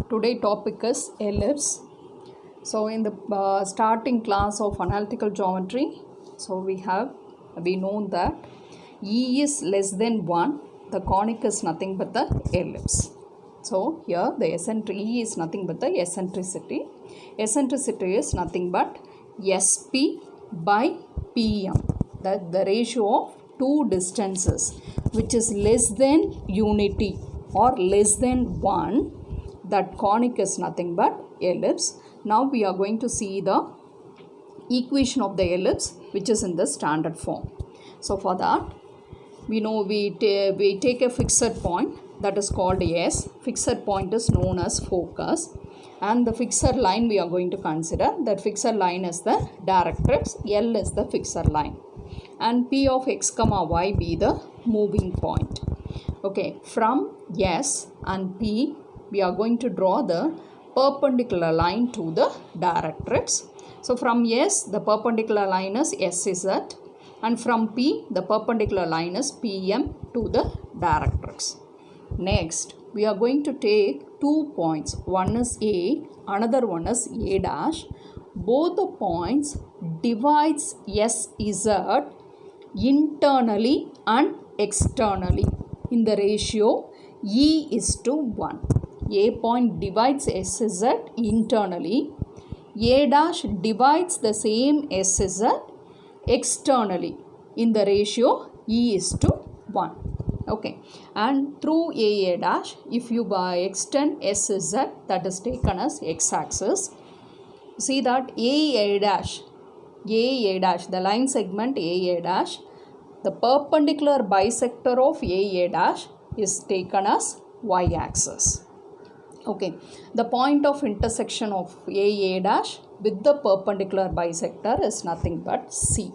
Today topic is ellipse. So in the starting class of analytical geometry, we know that E is less than 1, the conic is nothing but the ellipse. So here the E is nothing but the eccentricity. Eccentricity is nothing but SP by PM, that the ratio of two distances which is less than unity or less than 1, that conic is nothing but ellipse. Now we are going to see the equation of the ellipse which is in the standard form. So for that we know we take a fixed point that is called S. Fixed point is known as focus, and the fixed line we are going to consider, that fixed line is the directrix, L is the fixed line, and P of x comma y be the moving point. Okay, from S and P we are going to draw the perpendicular line to the directrix. So from S the perpendicular line is SZ, and from P the perpendicular line is PM to the directrix. Next we are going to take 2 points, one is A, another one is A dash. Both the points divides SZ internally and externally in the ratio E is to 1. A point divides SZ internally, A dash divides the same SZ externally in the ratio E is to 1. Okay, and through AA dash, if you extend SZ, that is taken as x-axis, see that AA dash, the line segment AA dash, the perpendicular bisector of AA dash is taken as y-axis. Okay, the point of intersection of AA dash with the perpendicular bisector is nothing but C.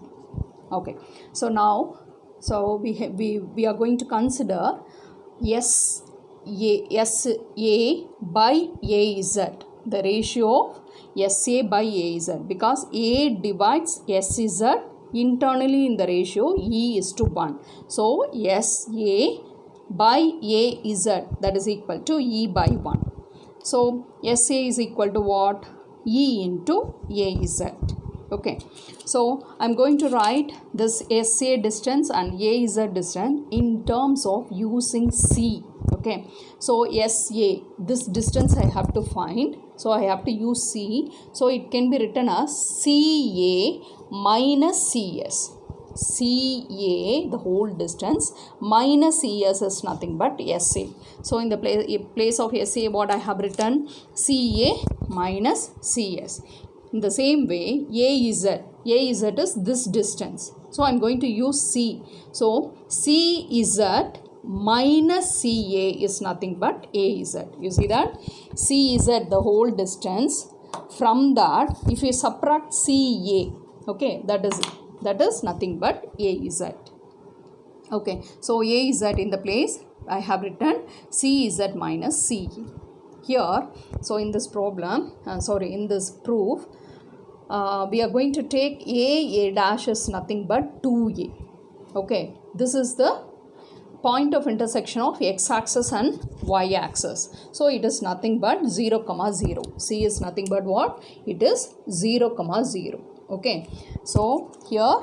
Okay, so now we are going to consider SA by AZ, the ratio of SA by AZ, because A divides SZ internally in the ratio E is to 1. So SA by AZ, that is equal to E by 1. So SA is equal to what? E into AZ. Okay, so I'm going to write this SA distance and AZ distance in terms of using C. Okay, so SA, this distance I have to find, so I have to use C. So it can be written as CA minus CS. CA, the whole distance, minus CS is nothing but SA. So in the place of SA, what I have written? CA minus CS. In the same way, AZ is this distance. So I'm going to use C. So CZ minus CA is nothing but AZ. You see that? CZ, the whole distance. From that, if you subtract CA, okay, that is nothing but AZ. Okay, so AZ in the place I have written CZ minus CE. Here, so in this problem, in this proof, we are going to take A dash is nothing but 2A. Okay, this is the point of intersection of x-axis and y-axis. So it is nothing but 0, 0. C is nothing but what? It is 0, 0. Okay, so here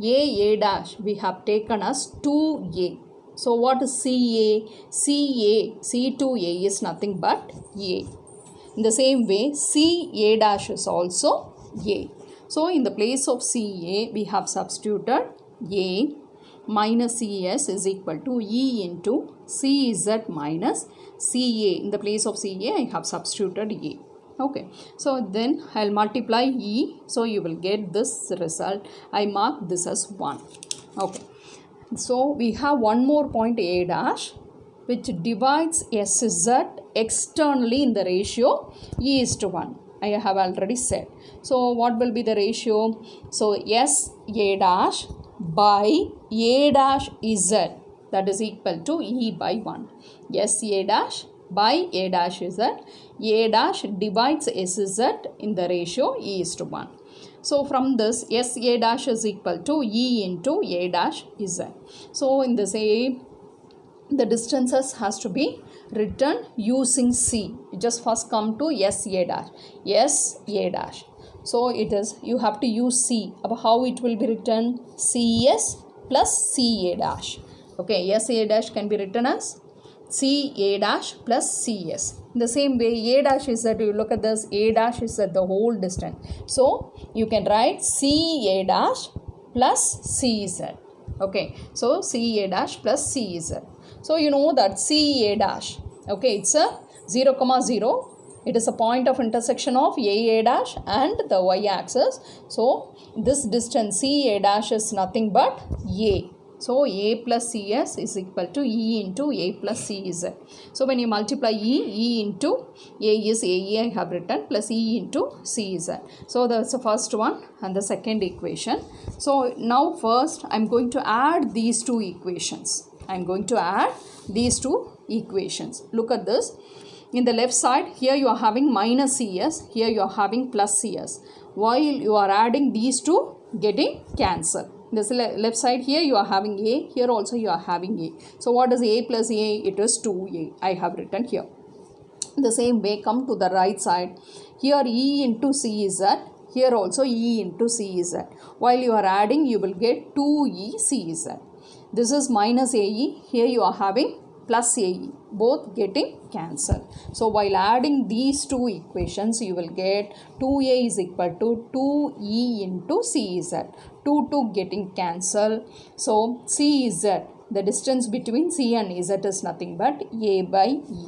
A dash we have taken as 2A. So what is CA? C to A is nothing but A. In the same way, CA dash is also A. So in the place of CA we have substituted A minus CS is equal to E into CZ minus CA. In the place of CA I have substituted A. Okay, so then I'll multiply E, so you will get this result. I mark this as 1. Okay, so we have one more point A dash which divides SZ externally in the ratio E is to 1. I have already said. So what will be the ratio? So SA dash by A dash Z, that is equal to E by 1. SA dash by A dash Z, A dash divides SZ in the ratio E is to 1. So from this SA dash is equal to E into A dash Z. So in the same the distances has to be written using C. You just first come to SA dash. SA dash. So it is, you have to use C. How it will be written? CS plus CA dash. Okay, SA dash can be written as CA dash plus CS. In the same way, A dash is that, you look at this, A dash is at the whole distance. So you can write CA dash plus CZ. Okay, so CA dash plus CZ. So you know that CA dash, okay, it's a 0, 0. It is a point of intersection of AA dash and the y-axis. So this distance CA dash is nothing but A. So A plus CS is equal to E into A plus CZ. So when you multiply E into A is AE I have written, plus E into CZ. So that's the first one and the second equation. So now first I am going to add these two equations. I am going to add these two equations. Look at this. In the left side, here you are having minus CS, here you are having plus CS. While you are adding these two, getting cancelled. This left side, here you are having A, here also you are having A. So what is A plus A? It is 2A. I have written here. The same way, come to the right side. Here E into CZ, here also E into CZ. While you are adding, you will get 2E CZ. This is minus AE, here you are having plus AE, both getting cancelled. So while adding these two equations, you will get 2A is equal to 2E into CZ. 2 getting cancelled. So CZ, the distance between C and Z is nothing but A by E.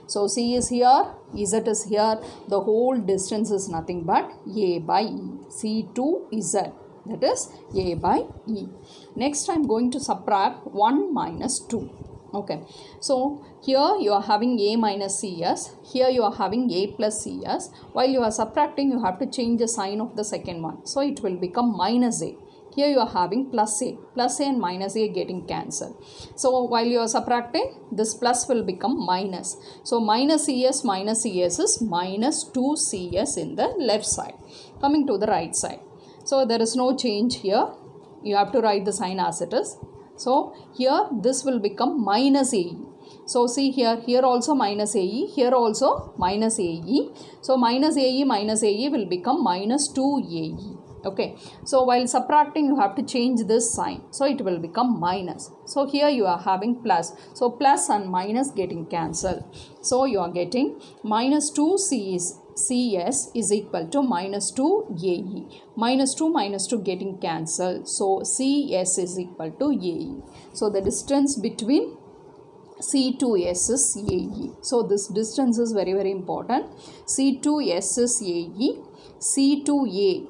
So C is here, Z is here, the whole distance is nothing but A by E. C to Z, that is A by E. Next I am going to subtract 1 minus 2. Okay, so here you are having A minus CS, here you are having A plus CS. While you are subtracting, you have to change the sign of the second one. So it will become minus A. Here you are having plus A and minus A getting cancelled. So while you are subtracting, this plus will become minus. So minus CS is minus 2CS in the left side. Coming to the right side. So there is no change here. You have to write the sign as it is. So here this will become minus AE. So see here also minus AE, here also minus AE. So minus AE will become minus 2AE. Okay, so while subtracting you have to change this sign. So it will become minus. So here you are having plus. So plus and minus getting cancelled. So you are getting minus 2CS is equal to minus 2 AE. Minus 2 getting cancelled. So CS is equal to AE. So the distance between C to S is AE. So this distance is very, very important. C to S is AE. C to A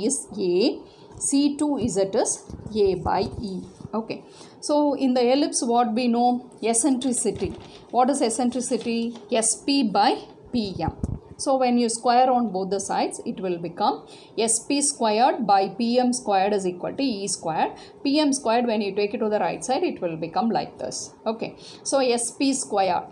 is A. C to Z is A by E. Okay. So in the ellipse, what we know? Eccentricity. What is eccentricity? SP by PM. So when you square on both the sides, it will become SP squared by PM squared is equal to E squared. PM squared, when you take it to the right side, it will become like this. Okay. So SP squared.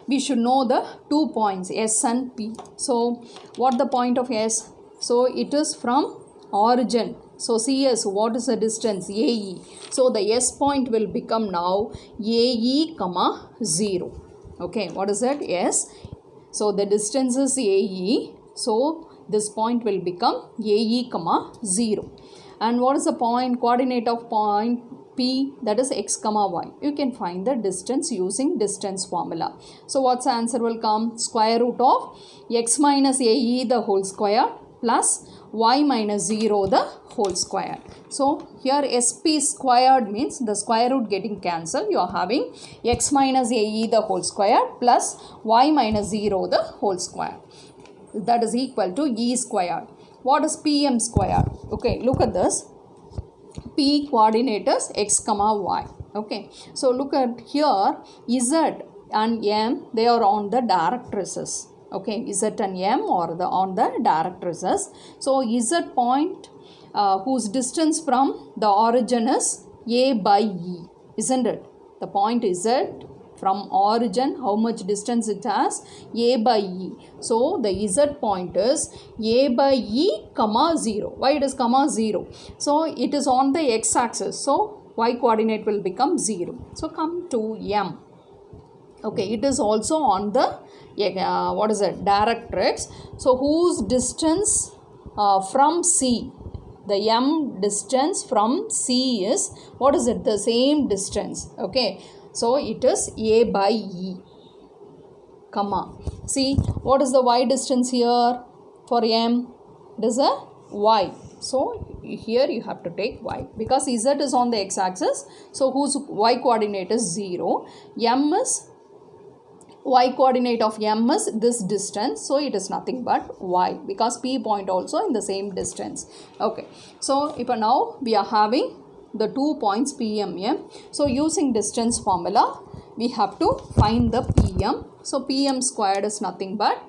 We should know the 2 points S and P. So what the point of S? So it is from origin. So CS, what is the distance? AE. So the S point will become now AE, 0. Okay, what is that? S. So the distance is AE. So this point will become AE, 0. And what is the point? Coordinate of point P, that is x, y. You can find the distance using distance formula. So what's the answer will come? Square root of x minus AE the whole square plus y minus 0 the whole square. So here SP squared means the square root getting cancelled. You are having x minus AE the whole square plus y minus 0 the whole square. That is equal to E squared. What is PM squared? Okay, look at this. P coordinate is x, y. Okay, so look at here, Z and M, they are on the directrices. Okay, Z and M are on the directrices. So Z point whose distance from the origin is A by E, isn't it? The point Z from origin, how much distance it has? A by E. So the Z point is A by E, 0. Why it is 0? So it is on the x-axis. So y coordinate will become 0. So come to M. Okay, it is also on the directrix. So whose distance from C, the M distance from C is, what is it? The same distance. Okay, so it is A by E, comma. See, what is the y distance here for M? It is a y. So here you have to take y because Z is on the x-axis. So whose y coordinate is 0. M is, y coordinate of M is this distance. So it is nothing but y because P point also in the same distance. Okay. So now we are having the 2 points P, M, M. So using distance formula, we have to find the PM. So PM squared is nothing but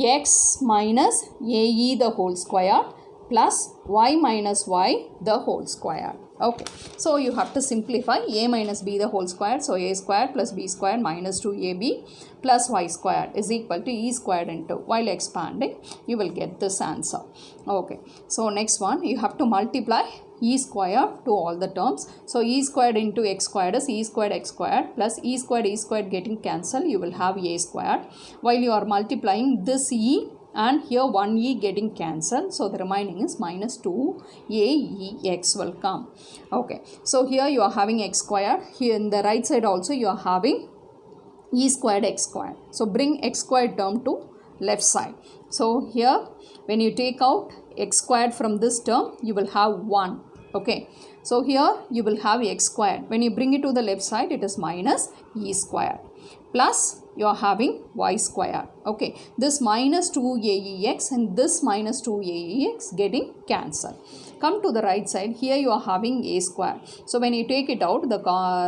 x minus AE the whole square plus y minus y the whole square. Okay, so you have to simplify a minus b the whole square. So a square plus b square minus 2ab plus y square is equal to e squared into, while expanding you will get this answer. Okay, so next one you have to multiply e square to all the terms. So e squared into x squared is e squared x squared plus e squared getting cancelled, you will have a squared, while you are multiplying this e and here 1e getting cancelled. So the remaining is minus 2aex will come. Okay, so here you are having x squared, here in the right side also you are having e squared x squared. So bring x squared term to left side. So here when you take out x squared from this term, you will have 1. Okay, so here you will have x squared. When you bring it to the left side, it is minus e squared plus you are having y square. Okay, this minus 2aex and this minus 2aex getting cancelled. Come to the right side, here you are having a square. So when you take it out, the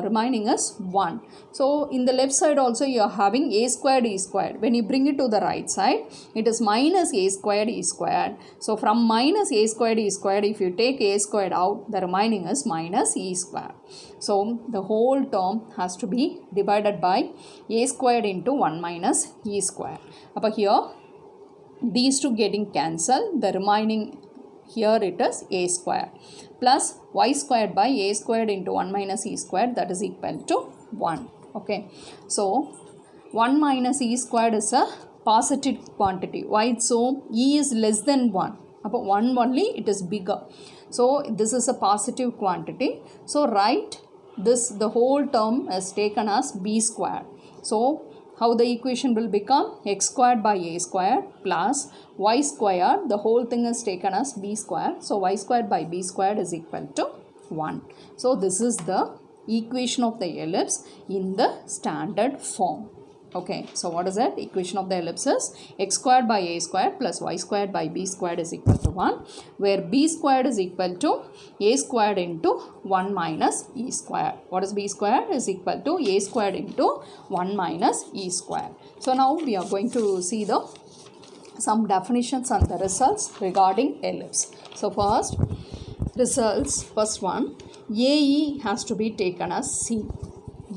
remaining is 1. So in the left side also you are having a squared e squared. When you bring it to the right side, it is minus a squared e squared. So from minus a squared e squared, if you take a squared out, the remaining is minus e squared. So the whole term has to be divided by a squared into 1 minus e squared. But here these two getting cancelled, the remaining here it is a square plus y squared by a squared into 1 minus e squared, that is equal to 1. Okay, so 1 minus e squared is a positive quantity. Why so? E is less than 1. About 1 only it is bigger. So this is a positive quantity. So write this, the whole term is taken as b squared. So how the equation will become? X squared by a squared plus y squared, the whole thing is taken as b squared. So y squared by b squared is equal to 1. So this is the equation of the ellipse in the standard form. Okay, so what is that? Equation of the ellipse is x squared by a squared plus y squared by b squared is equal to 1, where b squared is equal to a squared into 1 minus e squared. What is b squared? Is equal to a squared into 1 minus e squared. So now we are going to see the some definitions and the results regarding ellipse. So first results, first one, AE has to be taken as C.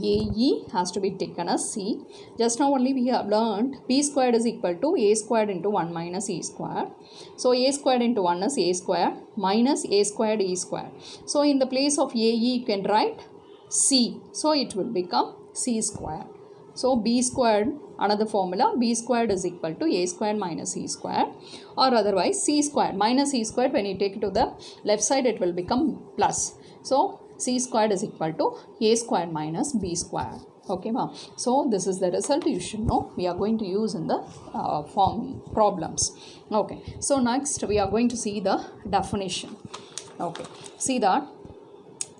AE has to be taken as C. Just now only we have learned B squared is equal to A squared into 1 minus E squared. So A squared into 1 is A squared minus A squared E squared. So in the place of AE you can write C. So it will become C squared. So B squared, another formula, B squared is equal to A squared minus E squared, or otherwise C squared minus E squared, when you take it to the left side it will become plus. So C squared is equal to A squared minus B squared. Okay, ma'am. So this is the result you should know. We are going to use in the form problems. Okay. So next we are going to see the definition. Okay. See that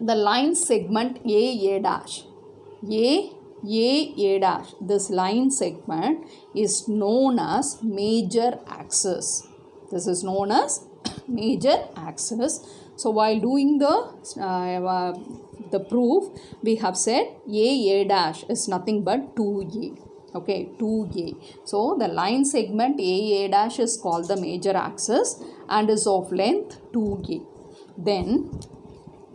the line segment A dash. A dash. This line segment is known as major axis. This is known as major axis. So while doing the proof, we have said A dash is nothing but 2A. Okay, 2A. So the line segment A dash is called the major axis and is of length 2A. Then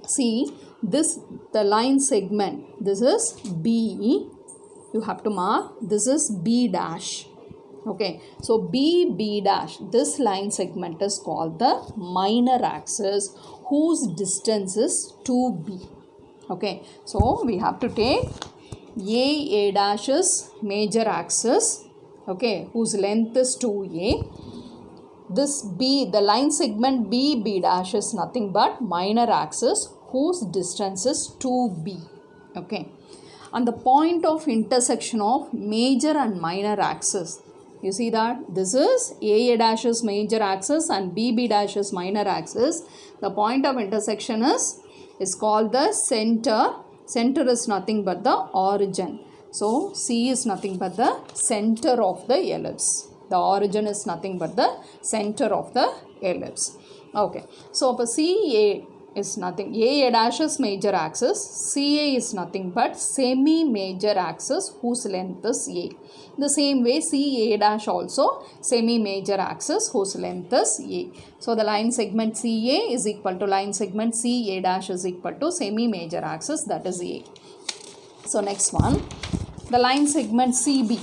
see this, the line segment, this is B. You have to mark, this is B dash. Okay, so B dash, this line segment is called the minor axis whose distance is 2B. Okay, so we have to take A dash is major axis, okay, whose length is 2A. This B, the line segment B dash is nothing but minor axis whose distance is 2B. Okay, and the point of intersection of major and minor axis, you see that this is A dash is major axis and B dash is minor axis. The point of intersection is called the center. Center is nothing but the origin. So C is nothing but the center of the ellipse. The origin is nothing but the center of the ellipse. Okay, so for CA is nothing, A dash is major axis, CA is nothing but semi-major axis whose length is A. The same way CA dash also semi-major axis whose length is A. So the line segment CA is equal to line segment CA dash is equal to semi-major axis, that is A. So next one, the line segment CB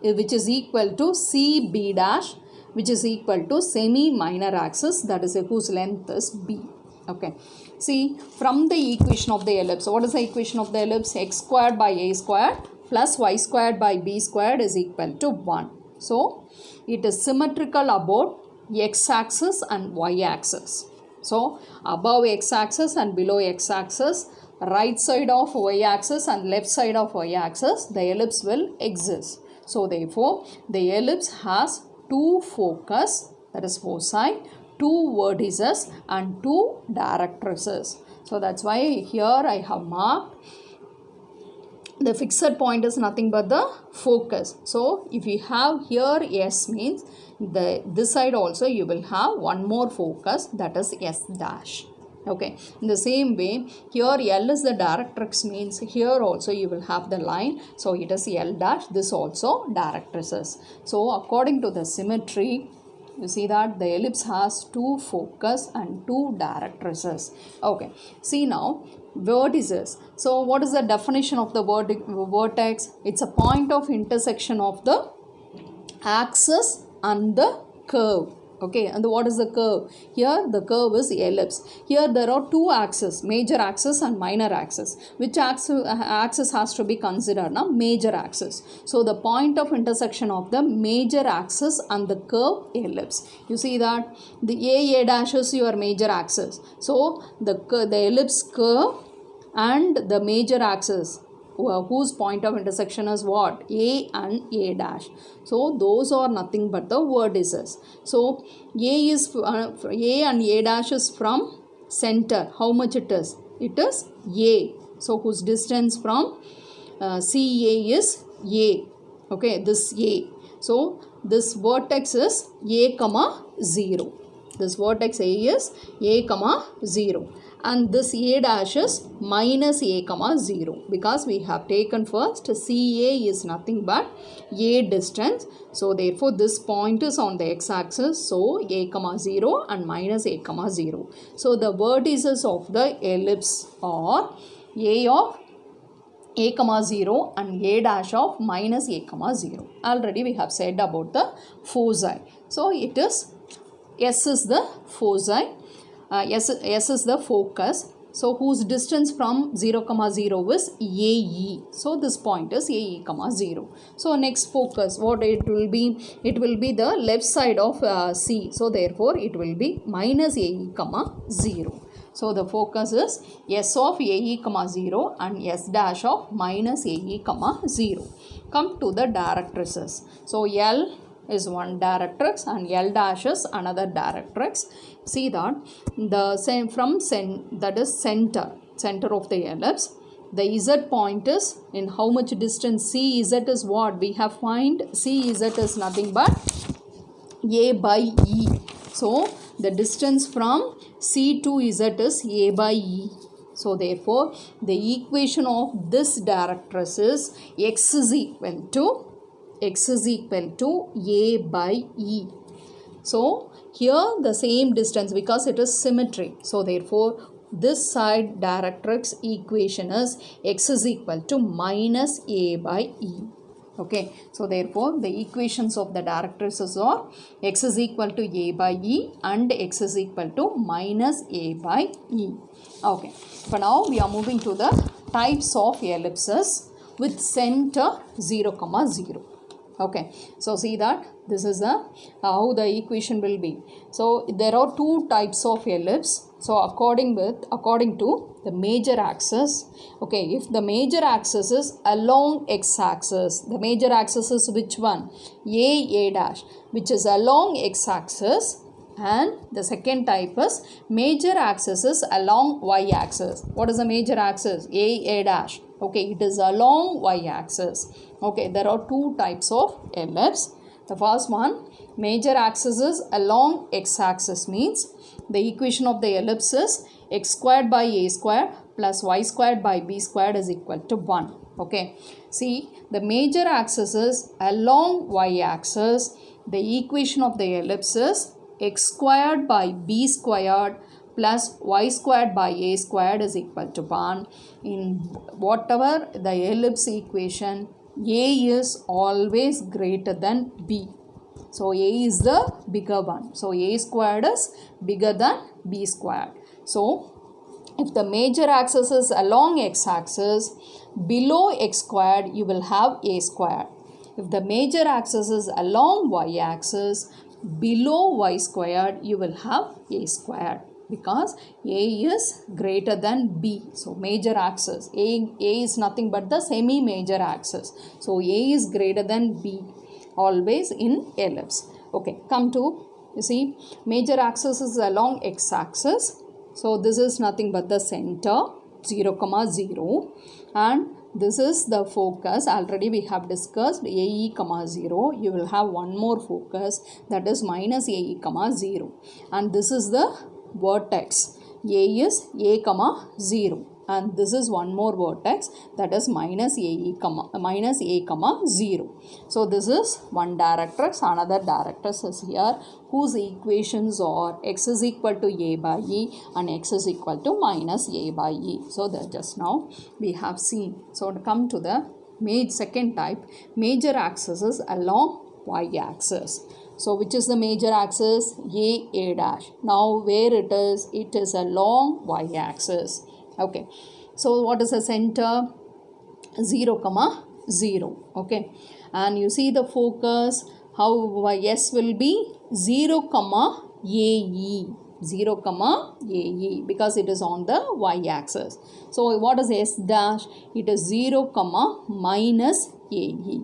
which is equal to CB dash which is equal to semi-minor axis, that is whose length is B. Okay, see from the equation of the ellipse, what is the equation of the ellipse? X squared by A squared plus Y squared by B squared is equal to 1. So it is symmetrical about X axis and Y axis. So above X axis and below X axis, right side of Y axis and left side of Y axis, the ellipse will exist. So therefore the ellipse has two focus, that is foci, two vertices and two directrices. So that's why here I have marked the fixed point is nothing but the focus. So if you have here S means this side also you will have one more focus, that is S dash. Okay, in the same way here L is the directrix means here also you will have the line, so it is L dash, this also directrices. So according to the symmetry, you see that the ellipse has two focus and two directrices. Okay, see now vertices. So what is the definition of the vertex? It's a point of intersection of the axis and the curve. Okay, and what is the curve? Here the curve is ellipse. Here there are two axes, major axis and minor axis. Which axis has to be considered? Now major axis. So the point of intersection of the major axis and the curve ellipse. You see that the A dash is your major axis. So the ellipse curve and the major axis, whose point of intersection is what? A and A dash. So those are nothing but the vertices. So A and A dash is from center. How much it is? It is A. So whose distance from CA is A. Okay, this A. So this vertex is A comma 0. This vertex A is A comma 0. And this A dash is minus A comma 0, because we have taken first CA is nothing but A distance. So therefore this point is on the x-axis, so A comma 0 and minus A comma 0. So the vertices of the ellipse are A of A comma 0 and A dash of minus A comma 0. Already we have said about the foci. So it is S is the foci. S is the focus. So whose distance from 0 comma 0 is AE. So this point is AE comma 0. So next focus, what it will be? It will be the left side of C. So therefore it will be minus AE comma 0. So the focus is S of AE comma 0 and S dash of minus AE comma 0. Come to the directrices. So L is one directrix and L dash is another directrix. See that that is center of the ellipse. The Z point is in how much distance? CZ is what? We have find CZ is nothing but A by E. So the distance from C to Z is A by E. So therefore the equation of this directrix is X is equal to A by E. So here the same distance, because it is symmetry. So therefore this side directrix equation is X is equal to minus A by E. Okay, so therefore the equations of the directrices are x is equal to a by e and x is equal to minus a by e. Okay, for now we are moving to the types of ellipses with center 0, 0. Okay, so see that this is how the equation will be. So there are two types of ellipse. So according to the major axis, okay, if the major axis is along x-axis, the major axis is which one? A dash, which is along x-axis, and the second type is major axis is along y-axis. What is the major axis? A dash. Okay, it is along y-axis. Okay, there are two types of ellipse. The first one, major axis is along x-axis, means the equation of the ellipse is x squared by a squared plus y squared by b squared is equal to 1. Okay, see, the major axis is along y-axis. The equation of the ellipse is x squared by b squared plus y squared by a squared is equal to 1. In whatever the ellipse equation, a is always greater than b. So a is the bigger one. So a squared is bigger than b squared. So if the major axis is along x-axis, below x squared you will have a squared. If the major axis is along y-axis, below y squared you will have a squared, because a is greater than b. So major axis, a is nothing but the semi-major axis. So a is greater than b always in ellipse. Okay, come to, you see, major axis is along x-axis. So this is nothing but the center 0, 0, and this is the focus. Already we have discussed AE, 0. You will have one more focus, that is minus AE, 0. And this is the vertex. A is A, 0. And this is one more vertex, that is minus A, 0. So this is one directrix. Another directrix is here, whose equations are x is equal to a by e and x is equal to minus a by e. So that just now we have seen. So to come to the second type, major axis is along y-axis. So which is the major axis? A dash. Now where it is along y-axis. Okay, so what is the center? 0, 0. Okay, and you see the focus, how S will be 0, AE. 0, AE, because it is on the y-axis. So what is S dash? It is 0, minus AE.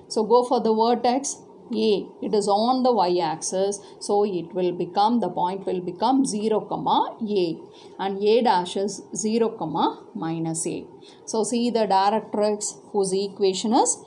So go for the vertex A. It is on the y-axis, so it will become, the point will become 0, A, and A dash is 0, minus A. So see the directrix whose equation is,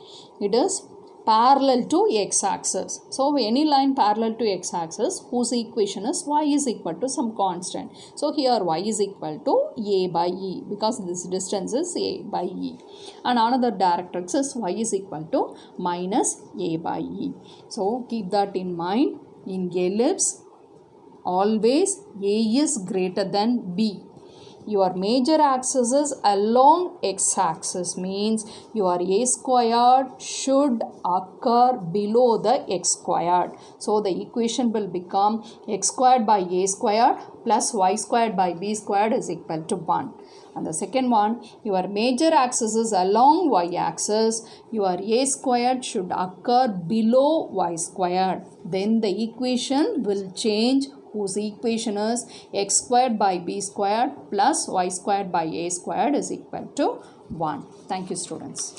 it is parallel to x-axis. So any line parallel to x-axis whose equation is y is equal to some constant. So here y is equal to a by e, because this distance is a by e. And another directrix is y is equal to minus a by e. So keep that in mind. In ellipse, always a is greater than b. Your major axis is along x-axis, means your a squared should occur below the x squared. So the equation will become x squared by a squared plus y squared by b squared is equal to 1. And the second one, your major axis is along y-axis, your a squared should occur below y squared. Then the equation will change, whose equation is x squared by b squared plus y squared by a squared is equal to 1. Thank you, students.